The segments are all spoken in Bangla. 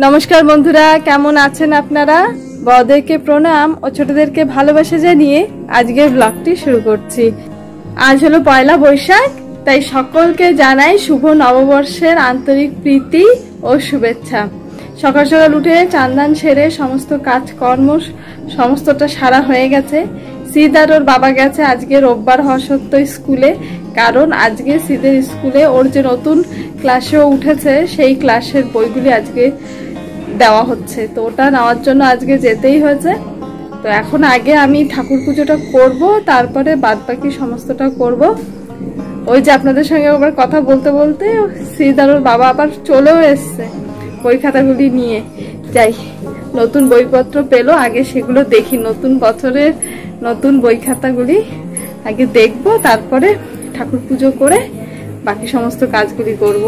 নমস্কার বন্ধুরা, কেমন আছেন আপনারা? বড়দেরকে প্রণাম ও ছোটদেরকে ভালোবাসা জানিয়ে আজকের ব্লগটি শুরু করছি। আজ হলো পয়লা বৈশাখ, তাই সকলকে জানাই শুভ নববর্ষের আন্তরিক প্রীতি ও শুভেচ্ছা। সকাল সকাল উঠে চান্দান সেরে সমস্ত কাজকর্ম সমস্তটা সারা হয়ে গেছে। সিদ আর ওর বাবা গেছে আজকে রোববার হওয়া সত্ত্বেও স্কুলে, কারণ আজকে সিদের স্কুলে ওর যে নতুন ক্লাসেও উঠেছে সেই ক্লাসের বইগুলি আজকে দেওয়া হচ্ছে, তো ওটা নেওয়ার জন্য আজকে যেতেই হয়েছে। তো এখন আগে আমি ঠাকুর পুজোটা করব, তারপরে বাদ বাকি সমস্তটা করব। ওই যে আপনাদের সঙ্গে আবার কথা বলতে বলতে সিদার ওর বাবা আবার চলেও এসছে বই খাতাগুলি নিয়ে। যাই, নতুন বইপত্র পেলো, আগে সেগুলো দেখি। নতুন বছরের নতুন বই খাতাগুলি আগে দেখবো, তারপরে ঠাকুর পুজো করে বাকি সমস্ত কাজগুলি করব।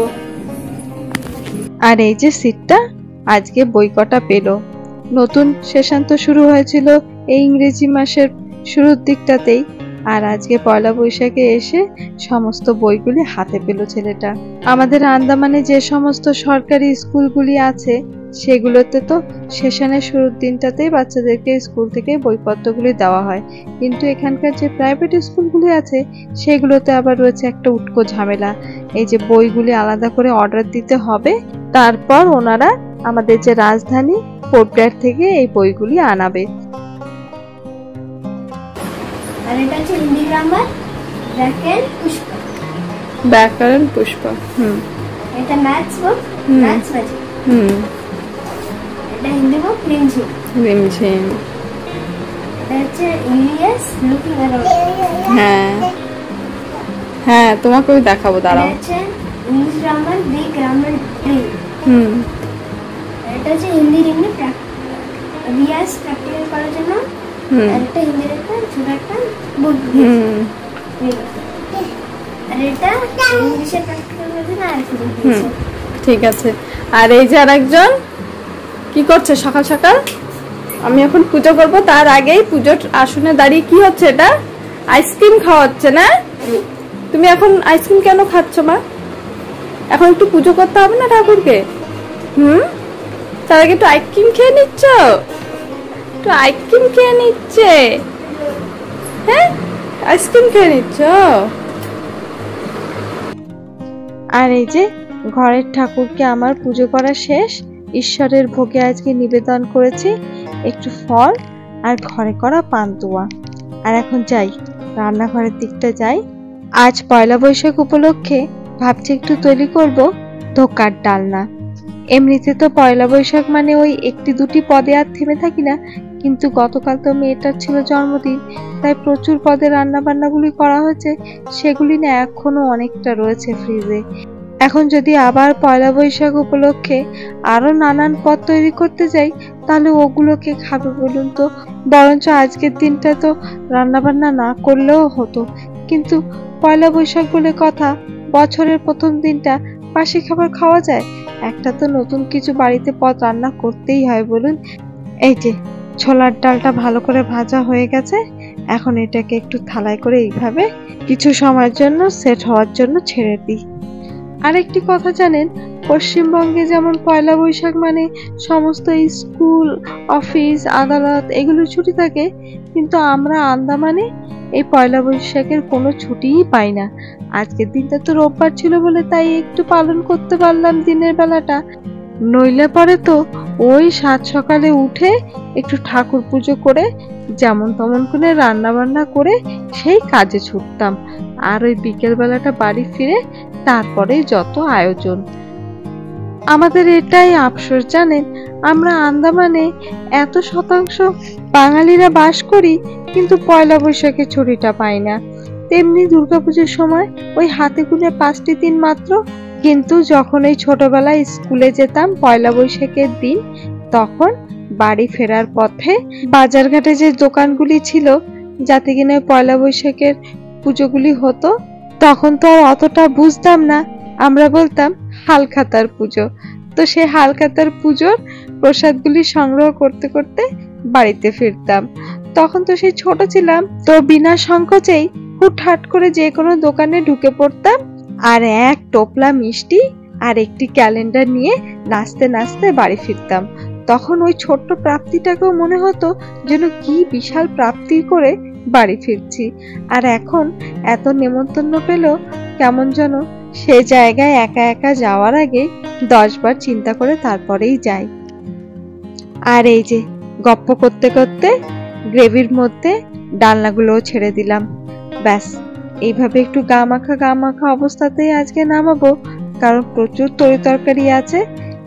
আর এই যে সিটটা আজকে বই কটা পেলো। নতুন সেশন তো শুরু হয়েছিল এই ইংরেজি মাসের শুরুর দিকটাতেই, আর আজকে পয়লা বৈশাখে এসে সমস্ত বইগুলি হাতে পেল ছেলেটা। আমাদের আন্দামানে যে সমস্ত সরকারি স্কুলগুলি আছে সেগুলোতে তো সেশনের শুরুর দিনটাতেই বাচ্চাদেরকে স্কুল থেকে বইপত্রগুলি দেওয়া হয়, কিন্তু এখানকার যে প্রাইভেট স্কুলগুলি আছে সেগুলোতে আবার রয়েছে একটা উটকো ঝামেলা। এই যে বইগুলি আলাদা করে অর্ডার দিতে হবে, তারপর ওনারা আমাদের যে রাজধানী পোর্টব্লেয়ার থেকে এই বইগুলি আনাবে। আর এটা হচ্ছে হিন্দি গ্রামার, ব্যাকরণ পুষ্প। এটা ম্যাথস বুক, ম্যাথস ম্যাজিক। এটা হিন্দি বুক রিমঝিম। এটা হচ্ছে ইংলিশ লুকিং অ্যারাউন্ড। হ্যাঁ তোমাকে আমি দেখাবো, দাঁড়াও। এটা হচ্ছে ইংলিশ গ্রামার, দি গ্রামার ড্রিল। এটা হচ্ছে হিন্দি রিমনি রিয়াজ প্র্যাকটিক্যাল করার জন্য। আর এটা হিন্দি একটা ছোট একটা বুক। আর এটা ইংলিশে প্র্যাকটিক্যাল করার জন্য আরেকটা বুক। ঠিক আছে। আর এই যে আরেকজন কি করছে সকাল সকাল? আমি এখন পুজো করব, তার আগেই পুজোর আসনে দাঁড়িয়ে কি হচ্ছে? এটা আইসক্রিম খাওয়া হচ্ছে না? তুমি এখন আইসক্রিম কেন খাচ্ছ মা? এখন একটু পুজো করতে হবে না ঠাকুরকে? তার আগে একটু আইসক্রিম খেয়ে নিচ্ছ? একটু আইসক্রিম খেয়ে নিচ্ছে? হ্যাঁ, আইসক্রিম খেয়ে নিচ্ছ? আর এই যে ঘরের ঠাকুরকে আমার পুজো করা শেষ। ঈশ্বরের ভোগে আজকে নিবেদন করেছি একটু ফল আর ঘরে করা পান্তুয়া। আর এখন যাই রান্নাঘরের দিকটা যাই। আজ পয়লা বৈশাখ উপলক্ষে ভাবছি একটু তৈরি করব ধোকার ডালনা। এমনিতে তো পয়লা বৈশাখ মানে ওই একটি দুটি পদে আর থেমে থাকি না, কিন্তু গতকাল তো মেয়েটার ছিল জন্মদিন, তাই প্রচুর পদে রান্না বান্নাগুলি করা হয়েছে। সেগুলি না এখনো অনেকটা রয়েছে ফ্রিজে। এখন যদি আবার পয়লা বৈশাখ উপলক্ষে আরো নানান পদ তৈরি করতে যাই, তাহলে ওগুলোকে খাবে বলুন তো? বরঞ্চ আজকের দিনটা তো রান্না বান্না না করলেও হতো, কিন্তু পয়লা বৈশাখ বলে কথা, বছরের প্রথম দিনটা বাসি খাবার খাওয়া যায়? একটা তো নতুন কিছু বাড়িতে পদ রান্না করতেই হয় বলুন। এই যে ছোলার ডালটা ভালো করে ভাজা হয়ে গেছে, এখন এটাকে একটু থালায় করে এইভাবে কিছু সময়ের জন্য সেট হওয়ার জন্য ছেড়ে দিই। আরেকটি কথা জানেন, পশ্চিমবঙ্গে যেমন পয়লা বৈশাখ মানে সমস্ত স্কুল, অফিস, আদালত এগুলো ছুটি থাকে, কিন্তু আমরা আন্দামানে এই পয়লা বৈশাখের কোনো ছুটিই পাই না। আজকের দিনটা তো রোববার ছিল বলে তাই একটু পালন করতে পারলাম দিনের বেলাটা, নইলে পরে তো ওই সাত সকালে উঠে একটু ঠাকুর পুজো করে যেমন তেমন করে রান্না বান্না করে সেই কাজে ছুটতাম, আর ওই বিকেল বেলাটা বাড়ি ফিরে তারপরে যত আয়োজন। আমাদের এটাই আফসোস জানেন, আমরা আন্দামানে এত শতাংশ বাঙালিরা বাস করি, কিন্তু পয়লা বৈশাখের ছুটিটা পাই না। তেমনি দুর্গাপুজোর সময় ওই হাতে গুনে 5টি দিন মাত্র, কিন্তু যখন এই ছোটবেলায় স্কুলে যেতাম পয়লা বৈশাখের দিন, তখন বাড়ি ফেরার পথে বাজারঘাটে যে দোকানগুলি ছিল যাতে কিনা পয়লা বৈশাখের পুজোগুলি হতো, তখন তো আর অতটা বুঝতাম না, আমরা বলতাম হালখাতার পুজো। তো সেই হালখাতার পুজোর প্রসাদগুলি সংগ্রহ করতে করতে বাড়িতে ফিরতাম। তখন তো সেই ছোট ছিলাম, তো বিনা সংকোচেই হুটহাট করে যে কোনো দোকানে ঢুকে পড়তাম আর এক টোপলা মিষ্টি আর একটি ক্যালেন্ডার নিয়ে নাচতে নাচতে বাড়ি ফিরতাম। তখন ওই ছোট্ট প্রাপ্তিটাকেও মনে হতো যেন কি বিশাল প্রাপ্তি করে বাড়ি ফিরছি। আর এখন এত নেমন্তন্ন পেলেও কেমন যেন সে জায়গায় একা একা যাওয়ার আগে 10 বার চিন্তা করে তারপরেই যাই। আর এই যে গপ্প করতে করতে গ্রেভির মধ্যে ডালনাগুলোও ছেড়ে দিলাম। ব্যাস, এইভাবে একটু গা মাখা অবস্থাতেই আজকে নামাবো, কারণ প্রচুর তরি তরকারি আছে,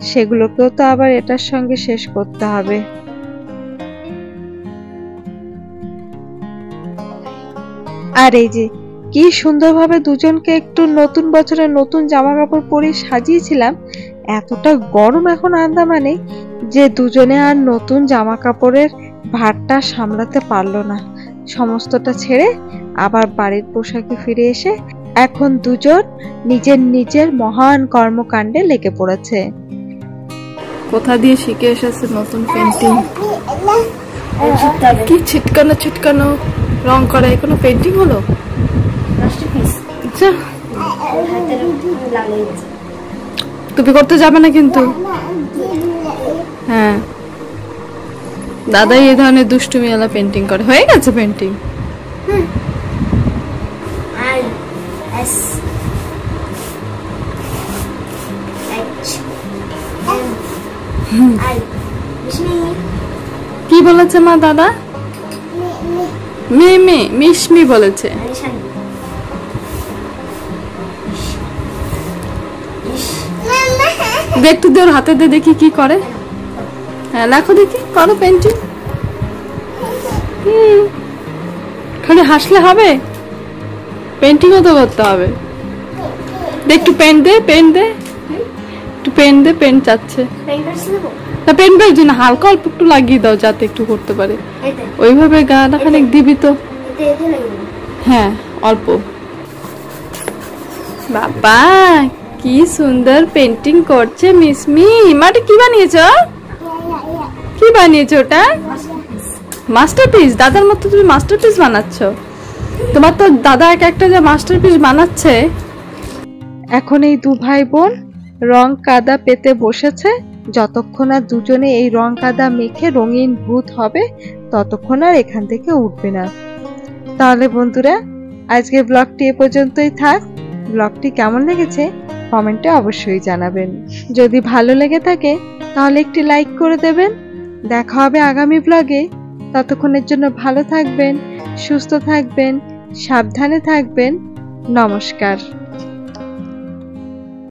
সেগুলোকেও তো আবার এটার সঙ্গে শেষ করতে হবে। আর এই যে কি সুন্দরভাবে দুজনকে একটু নতুন বছরে নতুন জামা কাপড় পরে সাজিয়েছিলাম। এতটা গরম এখন আন্দামানে যে দুজনে আর নতুন জামা কাপড়ের ভারটা সামলাতে পারলো না। সমস্তটা ছেড়ে আবার বাড়ির পোশাকে ফিরে এসে এখন দুজন নিজের নিজের মহান কর্মকাণ্ডে লেগে পড়েছে। কোথা দিয়ে শিখে এসেছে নতুন পেন্টিং? কি ছিটকানো রং করা, কোনো পেন্টিং হলো? আচ্ছা, তুমি করতে যাবে না কিন্তু। হ্যাঁ, দাদাই এই ধরনের দুষ্টুমি ওয়ালা পেন্টিং করে। হয়ে গেছে পেন্টিং। কি বলেছে মা দাদা? মিশমি বলেছে। দেখতে দে, ওর হাতে দে, দেখি কি করে। হ্যাঁ, লেখো দেখি, করো পেন্টিং। খালি হাসলে হবে? পেন্টিংও তো করতে হবে। দেখ, একটু পেন দে, একটু পেন দে, পেন চাচ্ছে না। পেন ব্রাশ না, হালকা অল্প একটু লাগিয়ে দাও যাতে একটু করতে পারে। ওইভাবে গাটা খানিক দিবি তো। হ্যাঁ, অল্প। বাবা কি সুন্দর পেন্টিং করছে মিশমি। মাটি কি বানিয়েছো? কি বানিয়েছো ওটা? মাস্টারপিস। দাদার মতো তুমি মাস্টারপিস বানাচ্ছ? তোমার তো দাদা এক একটা যে মাস্টারপিস বানাচ্ছে। এখন এই দু ভাই বোন রং কাদা পেতে বসেছে। যতক্ষণ আর দুজনে এই রং কাদা মেখে রঙিন ভূত হবে ততক্ষণ আর এখান থেকে উঠবে না। তাহলে বন্ধুরা, আজকে ব্লগটি এ পর্যন্তই থাক। ব্লগটি কেমন লেগেছে কমেন্টে অবশ্যই জানাবেন। যদি ভালো লেগে থাকে তাহলে একটি লাইক করে দেবেন। দেখা হবে আগামী ব্লগে। ততক্ষণের জন্য ভালো থাকবেন, সুস্থ থাকবেন, সাবধানে থাকবেন। নমস্কার।